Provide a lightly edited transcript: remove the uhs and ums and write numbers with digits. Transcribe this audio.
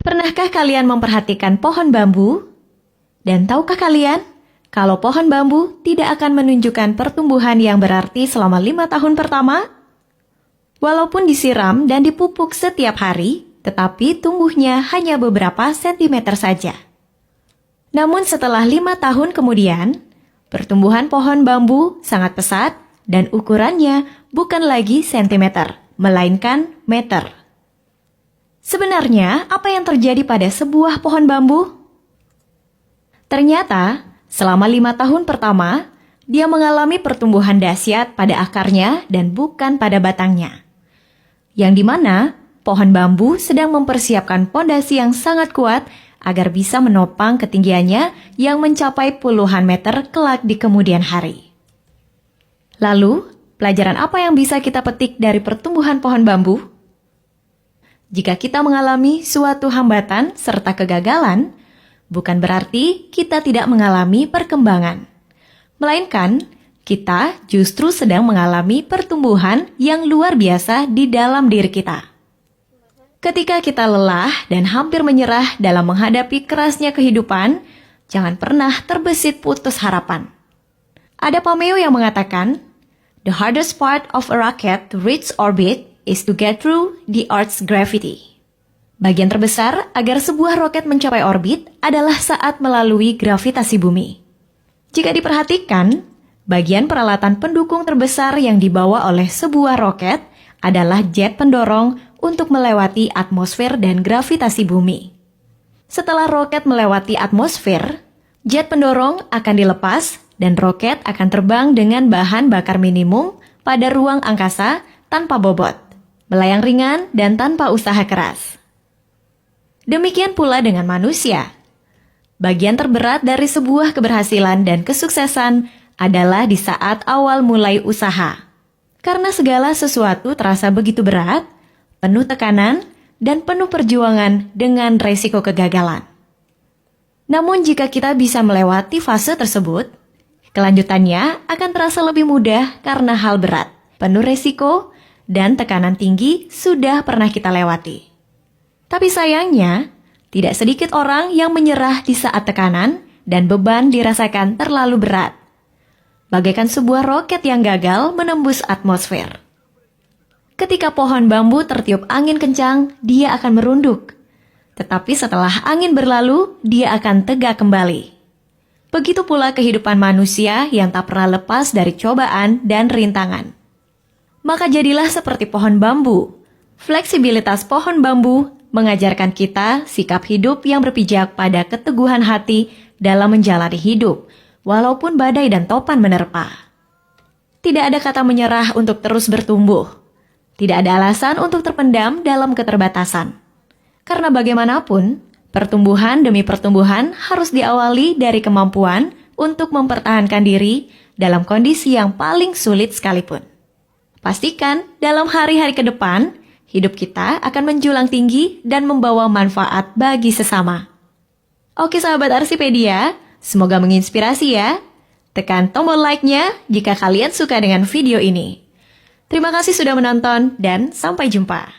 Pernahkah kalian memperhatikan pohon bambu? Dan tahukah kalian, kalau pohon bambu tidak akan menunjukkan pertumbuhan yang berarti selama 5 tahun pertama? Walaupun disiram dan dipupuk setiap hari, tetapi tumbuhnya hanya beberapa sentimeter saja. Namun setelah 5 tahun kemudian, pertumbuhan pohon bambu sangat pesat dan ukurannya bukan lagi sentimeter, melainkan meter. Sebenarnya, apa yang terjadi pada sebuah pohon bambu? Ternyata, selama 5 tahun pertama, dia mengalami pertumbuhan dahsyat pada akarnya dan bukan pada batangnya. Yang dimana, pohon bambu sedang mempersiapkan pondasi yang sangat kuat agar bisa menopang ketinggiannya yang mencapai puluhan meter kelak di kemudian hari. Lalu, pelajaran apa yang bisa kita petik dari pertumbuhan pohon bambu? Jika kita mengalami suatu hambatan serta kegagalan, bukan berarti kita tidak mengalami perkembangan. Melainkan, kita justru sedang mengalami pertumbuhan yang luar biasa di dalam diri kita. Ketika kita lelah dan hampir menyerah dalam menghadapi kerasnya kehidupan, jangan pernah terbesit putus harapan. Ada pameo yang mengatakan, "The hardest part of a rocket to reach orbit is to get through the Earth's gravity." Bagian terbesar agar sebuah roket mencapai orbit adalah saat melalui gravitasi bumi. Jika diperhatikan, bagian peralatan pendukung terbesar yang dibawa oleh sebuah roket adalah jet pendorong untuk melewati atmosfer dan gravitasi bumi. Setelah roket melewati atmosfer, jet pendorong akan dilepas dan roket akan terbang dengan bahan bakar minimum pada ruang angkasa tanpa bobot, melayang ringan dan tanpa usaha keras. Demikian pula dengan manusia. Bagian terberat dari sebuah keberhasilan dan kesuksesan adalah di saat awal mulai usaha. Karena segala sesuatu terasa begitu berat, penuh tekanan, dan penuh perjuangan dengan resiko kegagalan. Namun jika kita bisa melewati fase tersebut, kelanjutannya akan terasa lebih mudah karena hal berat, penuh resiko, dan tekanan tinggi sudah pernah kita lewati. Tapi sayangnya, tidak sedikit orang yang menyerah di saat tekanan dan beban dirasakan terlalu berat. Bagaikan sebuah roket yang gagal menembus atmosfer. Ketika pohon bambu tertiup angin kencang, dia akan merunduk. Tetapi setelah angin berlalu, dia akan tegak kembali. Begitu pula kehidupan manusia yang tak pernah lepas dari cobaan dan rintangan. Maka jadilah seperti pohon bambu. Fleksibilitas pohon bambu mengajarkan kita sikap hidup yang berpijak pada keteguhan hati dalam menjalani hidup, walaupun badai dan topan menerpa. Tidak ada kata menyerah untuk terus bertumbuh. Tidak ada alasan untuk terpendam dalam keterbatasan. Karena bagaimanapun, pertumbuhan demi pertumbuhan harus diawali dari kemampuan untuk mempertahankan diri dalam kondisi yang paling sulit sekalipun. Pastikan dalam hari-hari ke depan, hidup kita akan menjulang tinggi dan membawa manfaat bagi sesama. Oke sahabat Arsipedia, semoga menginspirasi ya. Tekan tombol like-nya jika kalian suka dengan video ini. Terima kasih sudah menonton dan sampai jumpa.